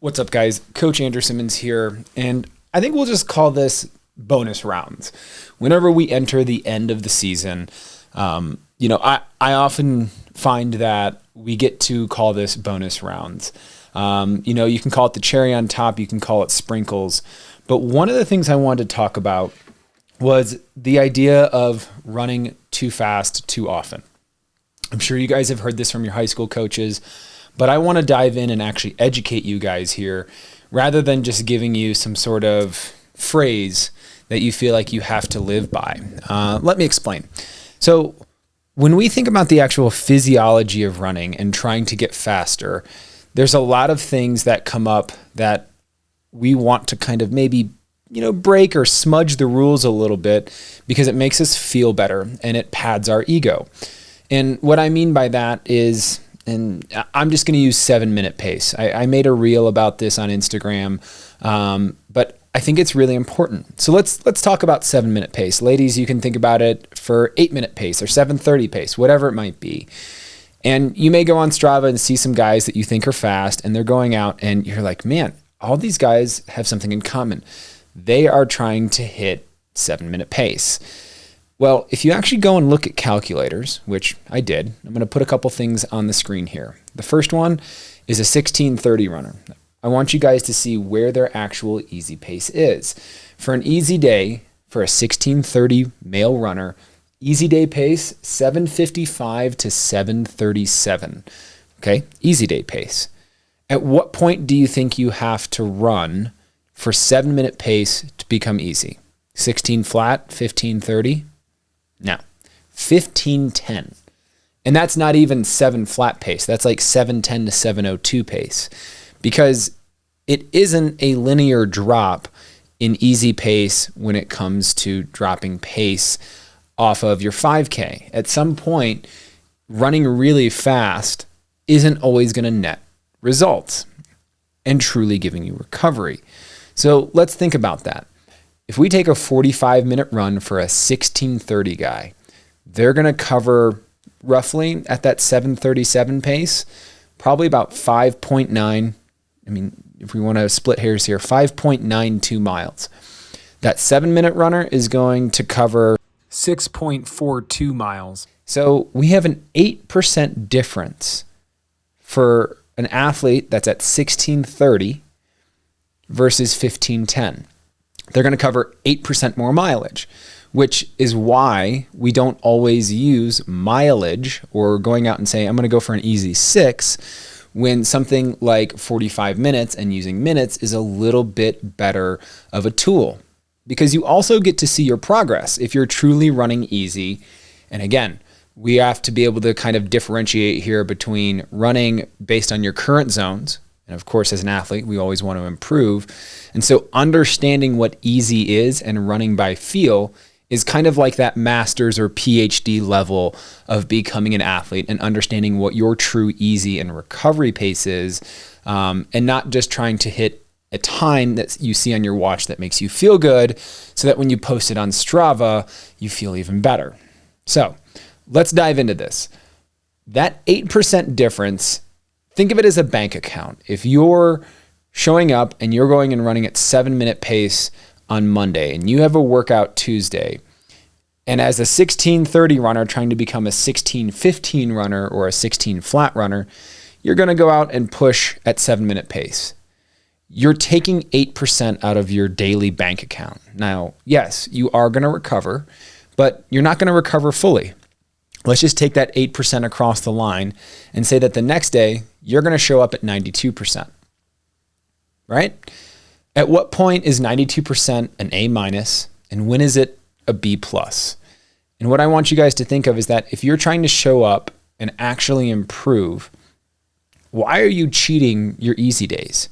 What's up, guys? Coach Andrew Simmons here, and I think we'll just call this bonus rounds. Whenever we enter the end of the season, I often find that we get to call this bonus rounds. You can call it the cherry on top, you can call it sprinkles, but one of the things I wanted to talk about was the idea of running too fast too often. I'm sure you guys have heard this from your high school coaches, but I want to dive in and actually educate you guys here rather than just giving you some sort of phrase that you feel like you have to live by. Let me explain. So when we think about the actual physiology of running and trying to get faster, there's a lot of things that come up that we want to kind of maybe break or smudge the rules a little bit because it makes us feel better and it pads our ego. And what I mean by that is, and I'm just going to use 7-minute pace. I made a reel about this on Instagram, but I think it's really important. So let's talk about 7-minute pace. Ladies, you can think about it for 8-minute pace or 7:30 pace, whatever it might be. And you may go on Strava and see some guys that you think are fast and they're going out and you're like, man, all these guys have something in common. They are trying to hit 7-minute pace. Well, if you actually go and look at calculators, which I did, I'm going to put a couple things on the screen here. The first one is a 16:30 runner. I want you guys to see where their actual easy pace is. For an easy day, for a 16:30 male runner, easy day pace, 7:55 to 7:37. Okay, easy day pace. At what point do you think you have to run for 7-minute pace to become easy? 16 flat, 15:30? No, 15:10. And that's not even 7 flat pace. That's like 7:10 to 7:02 pace, because it isn't a linear drop in easy pace when it comes to dropping pace off of your 5K. At some point, running really fast isn't always going to net results and truly giving you recovery. So let's think about that. If we take a 45-minute run for a 16:30 guy, they're going to cover roughly at that 7:37 pace, probably about 5.9. If we want to split hairs here, 5.92 miles. That 7-minute runner is going to cover 6.42 miles. So we have an 8% difference for an athlete that's at 16:30 versus 15:10. They're going to cover 8% more mileage, which is why we don't always use mileage or going out and saying, I'm going to go for an easy 6, when something like 45 minutes and using minutes is a little bit better of a tool, because you also get to see your progress if you're truly running easy. And again, we have to be able to kind of differentiate here between running based on your current zones. And of course, as an athlete, we always want to improve. And so understanding what easy is and running by feel is kind of like that master's or PhD level of becoming an athlete and understanding what your true easy and recovery pace is, and not just trying to hit a time that you see on your watch that makes you feel good so that when you post it on Strava, you feel even better. So let's dive into this. That 8% difference, think of it as a bank account. If you're showing up and you're going and running at 7-minute pace on Monday and you have a workout Tuesday, and as a 16:30 runner trying to become a 16:15 runner or a 16 flat runner, you're going to go out and push at 7-minute pace. You're taking 8% out of your daily bank account. Now, yes, you are going to recover, but you're not going to recover fully. Let's just take that 8% across the line and say that the next day you're going to show up at 92%, right? At what point is 92% an A minus, and when is it a B plus? And what I want you guys to think of is that if you're trying to show up and actually improve, why are you cheating your easy days?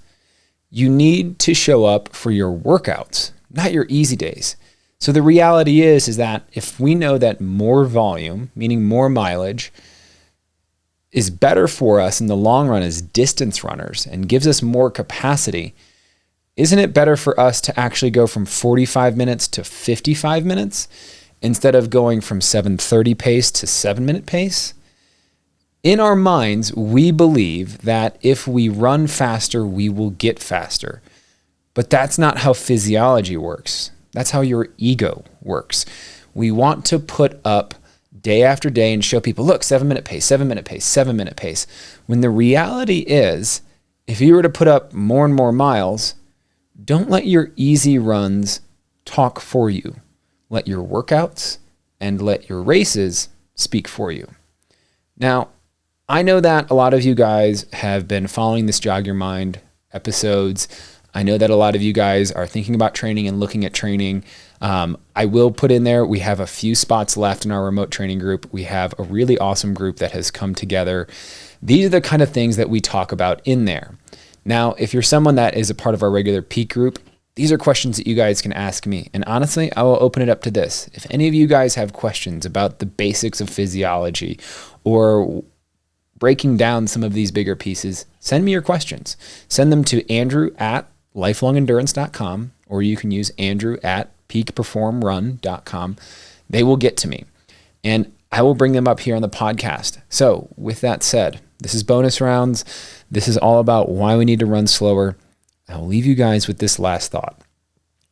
You need to show up for your workouts, not your easy days. So the reality is that if we know that more volume, meaning more mileage, is better for us in the long run as distance runners and gives us more capacity, isn't it better for us to actually go from 45 minutes to 55 minutes instead of going from 7:30 pace to 7-minute pace? In our minds, we believe that if we run faster, we will get faster. But that's not how physiology works. That's how your ego works. We want to put up day after day and show people, look, 7-minute pace, 7-minute pace, 7-minute pace. When the reality is, if you were to put up more and more miles, don't let your easy runs talk for you. Let your workouts and let your races speak for you. Now, I know that a lot of you guys have been following this Jog Your Mind episodes. I know that a lot of you guys are thinking about training and looking at training. I will put in there, we have a few spots left in our remote training group. We have a really awesome group that has come together. These are the kind of things that we talk about in there. Now, if you're someone that is a part of our regular peak group, these are questions that you guys can ask me. And honestly, I will open it up to this. If any of you guys have questions about the basics of physiology or breaking down some of these bigger pieces, send me your questions. Send them to andrew@lifelongendurance.com, or you can use andrew@peakperformrun.com. They will get to me, and I will bring them up here on the podcast. So with that said, this is bonus rounds. This is all about why we need to run slower. I'll leave you guys with this last thought.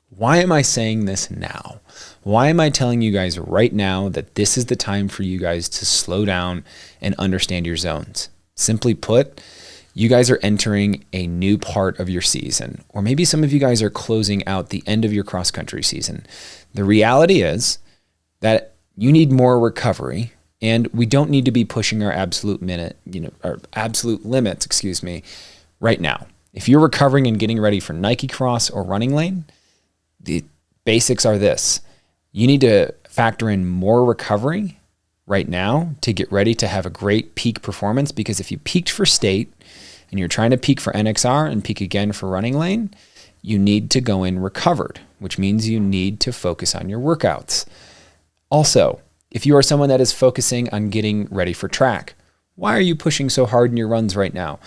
Why am I saying this now? Why am I telling you guys right now that this is the time for you guys to slow down and understand your zones? Simply put, you guys are entering a new part of your season, or maybe some of you guys are closing out the end of your cross-country season. The reality is that you need more recovery, and we don't need to be pushing our absolute limits, right now. If you're recovering and getting ready for Nike Cross or Running Lane, the basics are this. You need to factor in more recovery right now to get ready to have a great peak performance, because if you peaked for state and you're trying to peak for NXR and peak again for Running Lane, you need to go in recovered, which means you need to focus on your workouts. Also, if you are someone that is focusing on getting ready for track, why are you pushing so hard in your runs right now?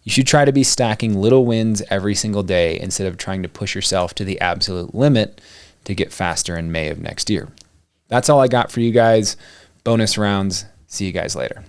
You should try to be stacking little wins every single day instead of trying to push yourself to the absolute limit to get faster in May of next year. That's all I got for you guys. Bonus rounds. See you guys later.